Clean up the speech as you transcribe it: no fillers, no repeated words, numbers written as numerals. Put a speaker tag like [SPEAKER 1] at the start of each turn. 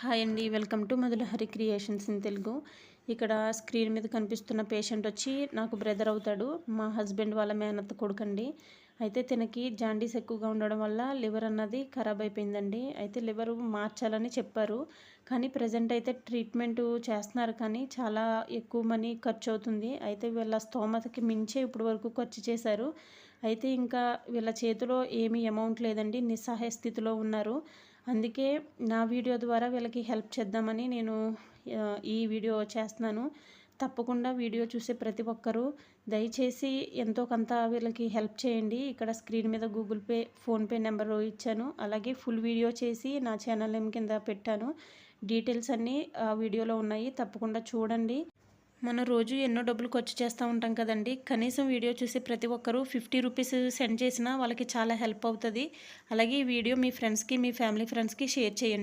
[SPEAKER 1] Hi అండి, welcome to Madhulahari creations in Telugu. ఇక్కడ screen మీద కనిపిస్తున్న పేషెంట్ వచ్చి నాకు బ్రదర్ అవుతాడు. మా హస్బెండ్ వాళ్ళ మేనత్త కొడుకండి. అయితే తనకి జాండీస్ ఎక్కువగా ఉండడం వల్ల లివర్ అన్నది ఖరాబ్ అయిపోయిందండి. అయితే లివర్ మార్చాలని చెప్పారు, కానీ ప్రజెంట్ అయితే ట్రీట్మెంట్ చేస్తున్నారు, కానీ చాలా ఎక్కువ మనీ ఖర్చు అవుతుంది. అయితే వీళ్ళ స్తోమతకి మించే ఇప్పటి వరకు ఖర్చు చేశారు. అయితే ఇంకా వీళ్ళ చేతిలో ఏమీ అమౌంట్ లేదండి, నిస్సహాయ స్థితిలో ఉన్నారు. అందుకే నా వీడియో ద్వారా వీళ్ళకి హెల్ప్ చేద్దామని నేను ఈ వీడియో చేస్తున్నాను. తప్పకుండా వీడియో చూసే ప్రతి ఒక్కరూ దయచేసి ఎంతో కొంత వీళ్ళకి హెల్ప్ చేయండి. ఇక్కడ స్క్రీన్ మీద గూగుల్ పే, ఫోన్పే నెంబరు ఇచ్చాను. అలాగే ఫుల్ వీడియో చేసి నా ఛానల్ నేమ్ కింద పెట్టాను. డీటెయిల్స్ అన్నీ ఆ వీడియోలో ఉన్నాయి, తప్పకుండా చూడండి. మనం రోజు ఎన్నో డబ్బులు ఖర్చు చేస్తూ ఉంటాం కదండి. కనీసం వీడియో చూసి ప్రతి ఒక్కరూ 50 రూపీస్ సెండ్ చేసినా వాళ్ళకి చాలా హెల్ప్ అవుతుంది. అలాగే ఈ వీడియో మీ ఫ్రెండ్స్కి, మీ ఫ్యామిలీ ఫ్రెండ్స్కి షేర్ చేయండి.